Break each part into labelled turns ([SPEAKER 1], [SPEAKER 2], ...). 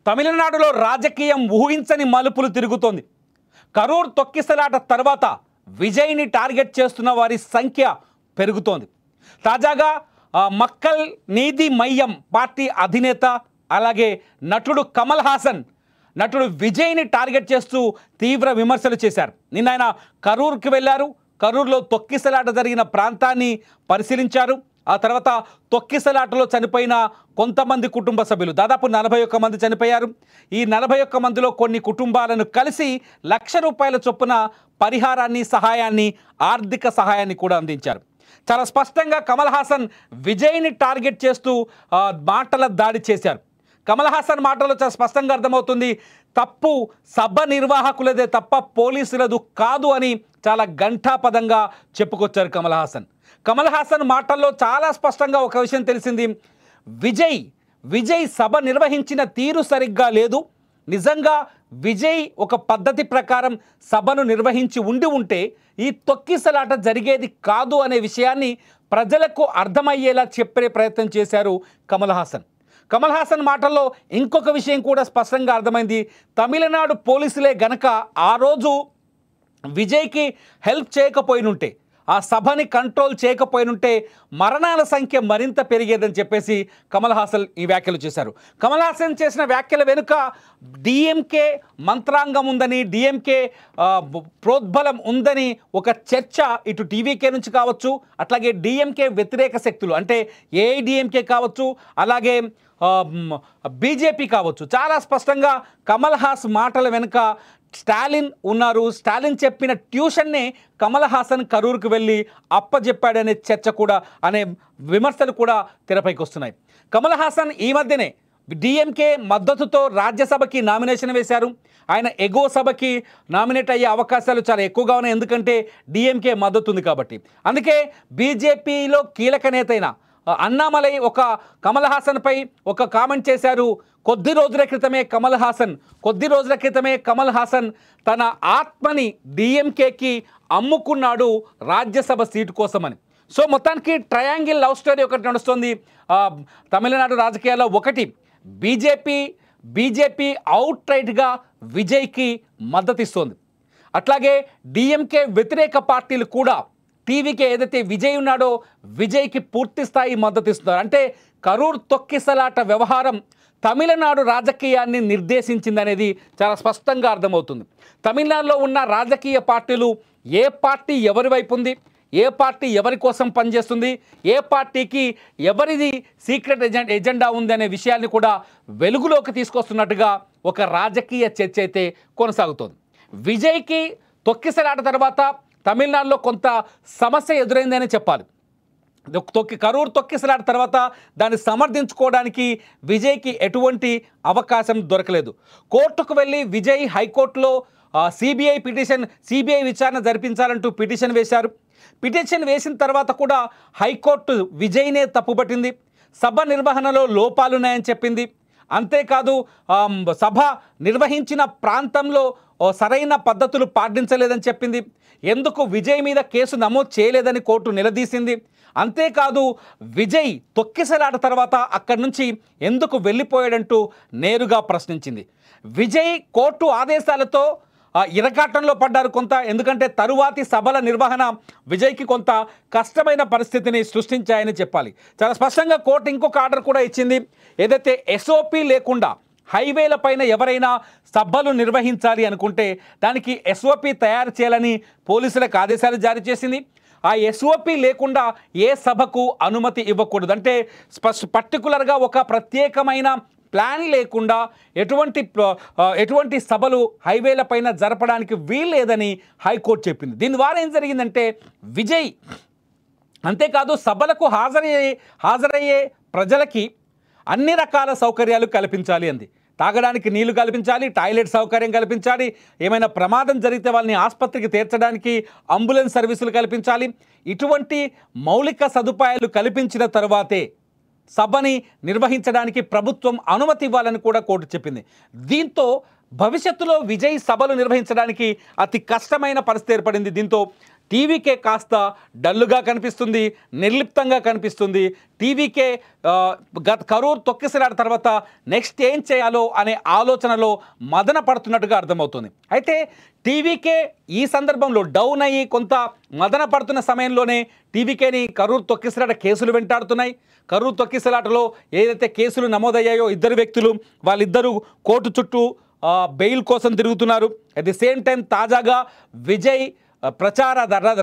[SPEAKER 1] తమిళనాడులో రాజకీయం ఊహించని మలుపులు తిరుగుతోంది. కరూర్ తొక్కిసలాట తర్వాత విజయ్ని టార్గెట్ చేస్తున్న వారి సంఖ్య పెరుగుతోంది. తాజాగా మక్కల్ నీతి మయ్యం పార్టీ అధినేత అలాగే నటుడు కమల్ హాసన్ నటుడు విజయ్ని టార్గెట్ చేస్తూ తీవ్ర విమర్శలు చేశారు. నిన్న ఆయన కరూర్కి వెళ్ళారు. కరూర్లో తొక్కిసలాట జరిగిన ప్రాంతాన్ని పరిశీలించారు. ఆ తర్వాత తొక్కిసలాటలో చనిపోయిన కొంతమంది కుటుంబ సభ్యులు దాదాపు 41 మంది చనిపోయారు. ఈ 41 మందిలో కొన్ని కుటుంబాలను కలిసి ₹1,00,000 చొప్పున పరిహారాన్ని, సహాయాన్ని, ఆర్థిక సహాయాన్ని కూడా అందించారు. చాలా స్పష్టంగా కమల్ హాసన్ విజయ్ని టార్గెట్ చేస్తూ మాటల దాడి చేశారు. కమల్ హాసన్ మాటలో చాలా స్పష్టంగా అర్థమవుతుంది, తప్పు సభ నిర్వాహకులదే తప్ప పోలీసులదు కాదు అని చాలా ఘంటాపదంగా చెప్పుకొచ్చారు కమల్ హాసన్. కమల్ హాసన్ మాటల్లో చాలా స్పష్టంగా ఒక విషయం తెలిసింది. విజయ్ సభ నిర్వహించిన తీరు సరిగ్గా లేదు. నిజంగా విజయ్ ఒక పద్ధతి ప్రకారం సభను నిర్వహించి ఉంటే ఈ తొక్కిసలాట జరిగేది కాదు అనే విషయాన్ని ప్రజలకు అర్థమయ్యేలా చెప్పే ప్రయత్నం చేశారు కమల్ హాసన్. కమల్ హాసన్ మాటల్లో ఇంకొక విషయం కూడా స్పష్టంగా అర్థమైంది. తమిళనాడు పోలీసులే గనక ఆ రోజు విజయ్కి హెల్ప్ చేయకపోయినుంటే, ఆ సభని కంట్రోల్ చేయకపోయినుంటే మరణాల సంఖ్య మరింత పెరిగేదని చెప్పేసి కమల్ హాసన్ ఈ వ్యాఖ్యలు చేశారు. కమల్ హాసన్ చేసిన వ్యాఖ్యల వెనుక డిఎంకే మంత్రాంగం ఉందని, డిఎంకే ప్రోద్బలం ఉందని ఒక చర్చ ఇటు టీవీకే నుంచి కావచ్చు, అట్లాగే డిఎంకే వ్యతిరేక శక్తులు అంటే ఏఐడిఎంకే కావచ్చు, అలాగే బీజేపీ కావచ్చు, చాలా స్పష్టంగా కమల్ హాసన్ మాటల వెనుక స్టాలిన్ ఉన్నారు. స్టాలిన్ చెప్పిన ట్యూషన్నే కమల్ హాసన్ కరూర్కి వెళ్ళి అప్పచెప్పాడనే చర్చ కూడా, అనే విమర్శలు కూడా తెరపైకి వస్తున్నాయి. కమల్ హాసన్ ఈ మధ్యనే డిఎంకే మద్దతుతో రాజ్యసభకి నామినేషన్ వేశారు. ఆయన ఎగో సభకి నామినేట్ అయ్యే అవకాశాలు చాలా ఎక్కువగా ఉన్నాయి, ఎందుకంటే డిఎంకే మద్దతు ఉంది కాబట్టి. అందుకే బీజేపీలో కీలక నేత అయిన అన్నామలై కమల్ హాసన్పై ఒక కామెంట్ చేశారు. కొద్ది రోజుల క్రితమే కమల్ హాసన్ తన ఆత్మని డిఎంకేకి అమ్ముకున్నాడు రాజ్యసభ సీటు కోసమని. సో మొత్తానికి ట్రయాంగిల్ లవ్ స్టోరీ ఒకటి నడుస్తుంది తమిళనాడు రాజకీయాల్లో. ఒకటి బీజేపీ అవుట్ రైట్గా విజయ్కి మద్దతు ఇస్తోంది. అట్లాగే డిఎంకే వ్యతిరేక పార్టీలు కూడా టీవీకి ఏదైతే విజయ్ ఉన్నాడో విజయ్కి పూర్తి స్థాయి మద్దతు ఇస్తున్నారు. అంటే కరూర్ తొక్కిసలాట వ్యవహారం తమిళనాడు రాజకీయాన్ని నిర్దేశించిందనేది చాలా స్పష్టంగా అర్థమవుతుంది. తమిళనాడులో ఉన్న రాజకీయ పార్టీలు ఏ పార్టీ ఎవరి వైపు ఉంది, ఏ పార్టీ ఎవరి కోసం పనిచేస్తుంది, ఏ పార్టీకి ఎవరిది సీక్రెట్ ఎజెండా ఉంది అనే విషయాన్ని కూడా వెలుగులోకి తీసుకొస్తున్నట్టుగా ఒక రాజకీయ చర్చ అయితే కొనసాగుతోంది. విజయ్కి తొక్కిసలాట తర్వాత తమిళనాడులో కొంత సమస్య ఎదురైందని చెప్పాలి. కరూర్ తొక్కిసలాట తర్వాత దాన్ని సమర్థించుకోవడానికి విజయ్కి ఎటువంటి అవకాశం దొరకలేదు. కోర్టుకు వెళ్ళి విజయ్ హైకోర్టులో సిబిఐ విచారణ జరిపించాలంటూ పిటిషన్ వేశారు. పిటిషన్ వేసిన తర్వాత కూడా హైకోర్టు విజయ్నే తప్పుపట్టింది. సభ నిర్వహణలో లోపాలున్నాయని చెప్పింది. అంతేకాదు సభ నిర్వహించిన ప్రాంతంలో సరైన పద్ధతులు పాటించలేదని చెప్పింది. ఎందుకు విజయ్ మీద కేసు నమోదు చేయలేదని కోర్టు నిలదీసింది. అంతేకాదు విజయ్ తొక్కిసలాట తర్వాత అక్కడి నుంచి ఎందుకు వెళ్ళిపోయాడంటూ నేరుగా ప్రశ్నించింది. విజయ్ కోర్టు ఆదేశాలతో ఇరకాటంలో పడ్డారు కొంత, ఎందుకంటే తరువాతి సభల నిర్వహణ విజయ్కి కొంత కష్టమైన పరిస్థితిని సృష్టించాయని చెప్పాలి. చాలా స్పష్టంగా కోర్టు ఇంకొక ఆర్డర్ కూడా ఇచ్చింది. ఏదైతే ఎస్ఓపి లేకుండా హైవేల పైన ఎవరైనా సభలు నిర్వహించాలి అనుకుంటే దానికి ఎస్ఓపి తయారు చేయాలని పోలీసులకు ఆదేశాలు జారీ చేసింది. ఆ ఎస్ఓపి లేకుండా ఏ సభకు అనుమతి ఇవ్వకూడదు. అంటే పర్టికులర్గా ఒక ప్రత్యేకమైన ప్లాన్ లేకుండా ఎటువంటి సభలు హైవేల పైన జరపడానికి వీల్లేదని హైకోర్టు చెప్పింది. దీని ద్వారా ఏం జరిగిందంటే విజయ్ అంతేకాదు సభలకు హాజరయ్యే ప్రజలకి అన్ని రకాల సౌకర్యాలు కల్పించాలి అంది. తాగడానికి నీళ్లు కల్పించాలి, టాయిలెట్ సౌకర్యం కల్పించాలి, ఏమైనా ప్రమాదం జరిగితే వాళ్ళని ఆసుపత్రికి చేర్చడానికి అంబులెన్స్ సర్వీసులు కల్పించాలి. ఇటువంటి మౌలిక సదుపాయాలు కల్పించిన తర్వాతే సభని నిర్వహించడానికి ప్రభుత్వం అనుమతి ఇవ్వాలని కూడా కోర్టు చెప్పింది. దీంతో భవిష్యత్తులో విజయ్ సభలు నిర్వహించడానికి అతి కష్టమైన పరిస్థితి ఏర్పడింది. దీంతో టీవీకే కాస్త డల్లుగా కనిపిస్తుంది, నిర్లిప్తంగా కనిపిస్తుంది. టీవీకే కరూర్ తొక్కిసలాట తర్వాత నెక్స్ట్ ఏం చేయాలో అనే ఆలోచనలో మదన పడుతున్నట్టుగా అర్థమవుతుంది. అయితే టీవీకే ఈ సందర్భంలో డౌన్ అయ్యి కొంత మదన పడుతున్న సమయంలోనే టీవీకేని కరూర్ తొక్కిసలాట కేసులు వెంటాడుతున్నాయి. కరూర్ తొక్కిసలాటలో ఏదైతే కేసులు నమోదయ్యాయో ఇద్దరు వ్యక్తులు వాళ్ళిద్దరూ కోర్టు చుట్టూ బెయిల్ కోసం తిరుగుతున్నారు. అట్ ది సేమ్ టైం తాజాగా విజయ్ ప్రచార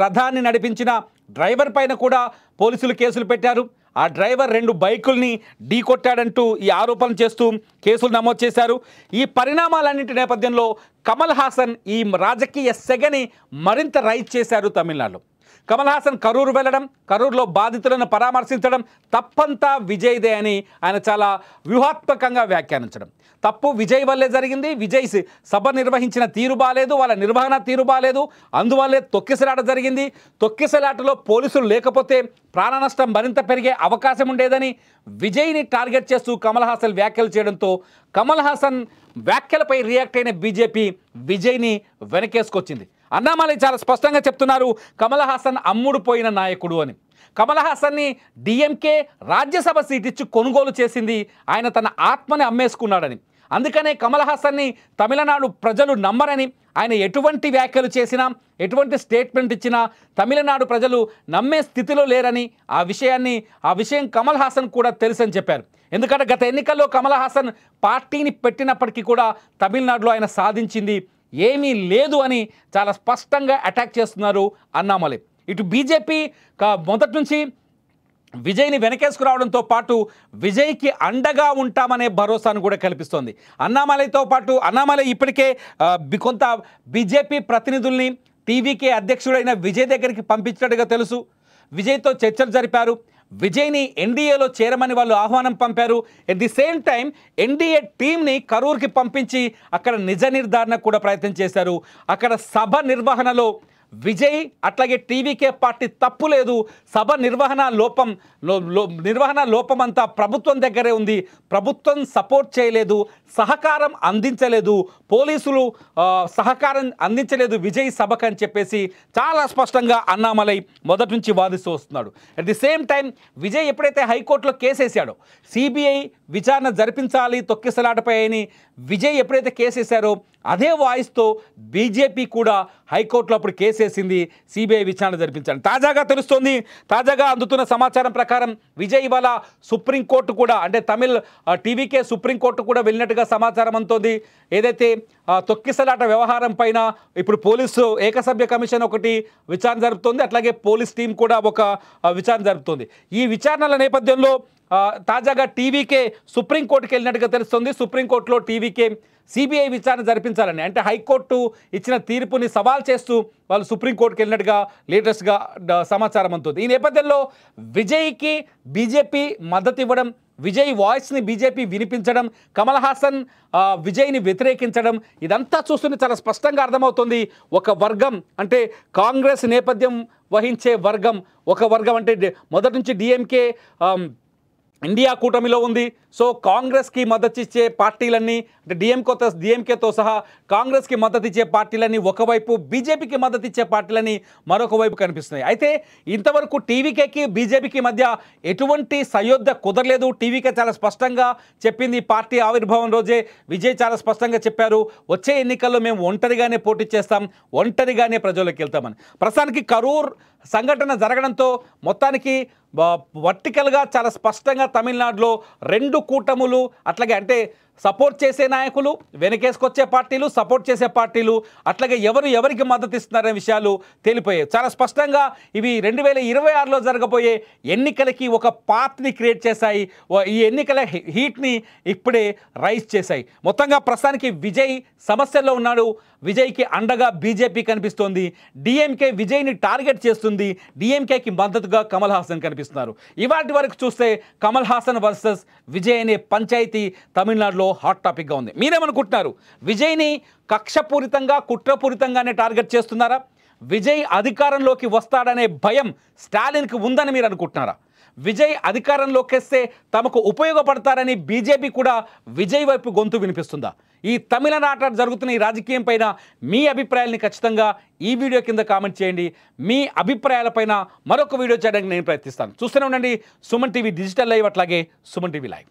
[SPEAKER 1] రథాన్ని నడిపించిన డ్రైవర్ పైన కూడా పోలీసులు కేసులు పెట్టారు. ఆ డ్రైవర్ 2 బైకుల్ని ఢీకొట్టాడంటూ ఈ ఆరోపణలు చేస్తూ కేసులు నమోదు చేశారు. ఈ పరిణామాలన్నింటి నేపథ్యంలో కమల్ హాసన్ ఈ రాజకీయ సెగని మరింత రైజ్ చేశారు తమిళనాడులో. కమల్ హాసన్ కరూరు వెళ్ళడం, కరూరులో బాధితులను పరామర్శించడం తప్పంతా విజయ్దే అని ఆయన చాలా వ్యూహాత్మకంగా వ్యాఖ్యానించడం. తప్పు విజయ్ వల్లే జరిగింది, విజయ్ సభ నిర్వహించిన తీరు బాలేదు, వాళ్ళ నిర్వహణ తీరు బాలేదు, అందువల్లే తొక్కిసలాట జరిగింది. తొక్కిసలాటలో పోలీసులు లేకపోతే ప్రాణ నష్టం మరింత పెరిగే అవకాశం ఉండేదని విజయ్ని టార్గెట్ చేస్తూ కమల్ హాసన్ వ్యాఖ్యలు చేయడంతో కమల్ హాసన్ వ్యాఖ్యలపై రియాక్ట్ అయిన బీజేపీ విజయ్ని వెనకేసుకొచ్చింది. అన్నామలై చాలా స్పష్టంగా చెప్తున్నారు, కమల్ హాసన్ అమ్ముడు పోయిన నాయకుడు అని. కమల్ హాసన్ని డిఎంకే రాజ్యసభ సీట్ ఇచ్చి కొనుగోలు చేసింది, ఆయన తన ఆత్మని అమ్మేసుకున్నాడని. అందుకనే కమల్ హాసన్ని తమిళనాడు ప్రజలు నమ్మరని, ఆయన ఎటువంటి వ్యాఖ్యలు చేసినా ఎటువంటి స్టేట్మెంట్ ఇచ్చినా తమిళనాడు ప్రజలు నమ్మే స్థితిలో లేరని, ఆ విషయం కమల్ హాసన్ కూడా తెలుసని చెప్పారు. ఎందుకంటే గత ఎన్నికల్లో కమల్ హాసన్ పార్టీని పెట్టినప్పటికీ కూడా తమిళనాడులో ఆయన సాధించింది ఏమీ లేదు అని చాలా స్పష్టంగా అటాక్ చేస్తున్నారు అన్నామలై. ఇటు బీజేపీ మొదటి నుంచి విజయ్ని వెనకేసుకురావడంతో పాటు విజయ్కి అండగా ఉంటామనే భరోసాను కూడా కల్పిస్తోంది. అన్నామలైతో పాటు అన్నామలై ఇప్పటికే కొంత బీజేపీ ప్రతినిధుల్ని టీవీకే అధ్యక్షుడైన విజయ్ దగ్గరికి పంపించినట్టుగా తెలుసు. విజయ్తో చర్చలు జరిపారు. విజయ్ని ఎన్డీఏలో చేరమని వాళ్ళు ఆహ్వానం పంపారు. At the same time NDA టీంని కరూర్కి పంపించి అక్కడ నిజ నిర్ధారణ కూడా ప్రయత్నం చేశారు. అక్కడ సభ నిర్వహణలో విజయ్ అట్లాగే టీవీకే పార్టీ తప్పు లేదు, సభ నిర్వహణ లోపం అంతా ప్రభుత్వం దగ్గరే ఉంది, ప్రభుత్వం సపోర్ట్ చేయలేదు, సహకారం అందించలేదు, పోలీసులు సహకారం అందించలేదు విజయ్ సభకు అని చెప్పేసి చాలా స్పష్టంగా అన్నామలై మొదటి నుంచి వాదిస్తూ వస్తున్నాడు. At the same time Vijay ఎప్పుడైతే హైకోర్టులో కేసేసాడో సిబిఐ విచారణ జరిపించాలి తొక్కిసలాటపై అని విజయ్ ఎప్పుడైతే కేసేశారో అదే వాయిస్తో బీజేపీ కూడా హైకోర్టులో అప్పుడు కేసేసింది సిబిఐ విచారణ జరిపించాలి. తాజాగా తెలుస్తోంది, తాజాగా అందుతున్న సమాచారం ప్రకారం విజయ్ ఇవాళ సుప్రీంకోర్టు కూడా అంటే టీవీకే సుప్రీంకోర్టు కూడా వెళ్ళినట్టుగా సమాచారం అందుతోంది. ఏదైతే తొక్కిసలాట వ్యవహారం పైన ఇప్పుడు పోలీసు ఏకసభ్య కమిషన్ ఒకటి విచారణ జరుపుతోంది, అట్లాగే పోలీస్ టీం కూడా ఒక విచారణ జరుపుతోంది. ఈ విచారణల నేపథ్యంలో తాజాగా టీవీకే సుప్రీంకోర్టుకి వెళ్ళినట్టుగా తెలుస్తుంది. సుప్రీంకోర్టులో టీవీకే సిబిఐ విచారణ జరిపించాలని అంటే హైకోర్టు ఇచ్చిన తీర్పుని సవాల్ చేస్తూ వాళ్ళు సుప్రీంకోర్టుకి వెళ్ళినట్టుగా లేటెస్ట్గా సమాచారం అందుతుంది. ఈ నేపథ్యంలో విజయ్కి బీజేపీ మద్దతు ఇవ్వడం, విజయ్ వాయిస్ని బీజేపీ వినిపించడం, కమల్ హాసన్ విజయ్ని వ్యతిరేకించడం ఇదంతా చూస్తుంటే చాలా స్పష్టంగా అర్థమవుతుంది. ఒక వర్గం అంటే కాంగ్రెస్ నేపథ్యం వహించే వర్గం, ఒక వర్గం అంటే మొదటి నుంచి డిఎంకే ఇండియా కూటమిలో ఉంది. సో కాంగ్రెస్కి మద్దతు ఇచ్చే పార్టీలన్నీ అంటే డిఎంకేతో సహా కాంగ్రెస్కి మద్దతు ఇచ్చే పార్టీలన్నీ ఒకవైపు, బీజేపీకి మద్దతు ఇచ్చే పార్టీలని మరొక వైపు కనిపిస్తున్నాయి. అయితే ఇంతవరకు టీవీకేకి బీజేపీకి మధ్య ఎటువంటి సయోధ్య కుదరలేదు. టీవీకే చాలా స్పష్టంగా చెప్పింది, పార్టీ ఆవిర్భావం రోజే విజయ్ చాలా స్పష్టంగా చెప్పారు, వచ్చే ఎన్నికల్లో మేము ఒంటరిగానే పోటీ చేస్తాం, ఒంటరిగానే ప్రజల్లోకి వెళ్తామని. ప్రస్తుతానికి కరూర్ సంఘటన జరగడంతో మొత్తానికి వర్టికల్గా చాలా స్పష్టంగా తమిళనాడులో 2 కూటములు అట్లాగే అంటే సపోర్ట్ చేసే నాయకులు, వెనకేసుకొచ్చే పార్టీలు, సపోర్ట్ చేసే పార్టీలు, అట్లాగే ఎవరికి మద్దతు ఇస్తున్నారనే విషయాలు తేలిపోయాయి. చాలా స్పష్టంగా ఇవి 2026లో జరగబోయే ఎన్నికలకి ఒక పాత్ని క్రియేట్ చేశాయి. ఈ ఎన్నికల హీట్ని ఇప్పుడే రైజ్ చేశాయి. మొత్తంగా ప్రస్తుతానికి విజయ్ సమస్యల్లో ఉన్నాడు. విజయ్కి అండగా బీజేపీ కనిపిస్తోంది. డిఎంకే విజయ్ని టార్గెట్ చేస్తుంది. డిఎంకేకి మద్దతుగా కమల్ హాసన్ కనిపిస్తున్నారు. ఇవాటి వరకు చూస్తే కమల్ హాసన్ వర్సెస్ విజయ్ అనే పంచాయతీ తమిళనాడులో హాట్ టాపిక్గా ఉంది. మీరేమనుకుంటున్నారు? విజయ్ని కక్షపూరితంగా కుట్రపూరితంగానే టార్గెట్ చేస్తున్నారా? విజయ్ అధికారంలోకి వస్తాడనే భయం స్టాలిన్కి ఉందని మీరు అనుకుంటున్నారా? విజయ్ అధికారంలోకి వస్తే తమకు ఉపయోగపడతారని బీజేపీ కూడా విజయ్ వైపు గొంతు వినిపిస్తుందా? ఈ తమిళనాట జరుగుతున్న ఈ రాజకీయం పైన మీ అభిప్రాయాల్ని ఖచ్చితంగా ఈ వీడియో కింద కామెంట్ చేయండి. మీ అభిప్రాయాలపైన మరొక వీడియో చేయడానికి నేను ప్రయత్నిస్తాను. చూస్తూనే ఉండండి సుమన్ టీవీ డిజిటల్ లైవ్, అట్లాగే సుమన్ టీవీ లైవ్.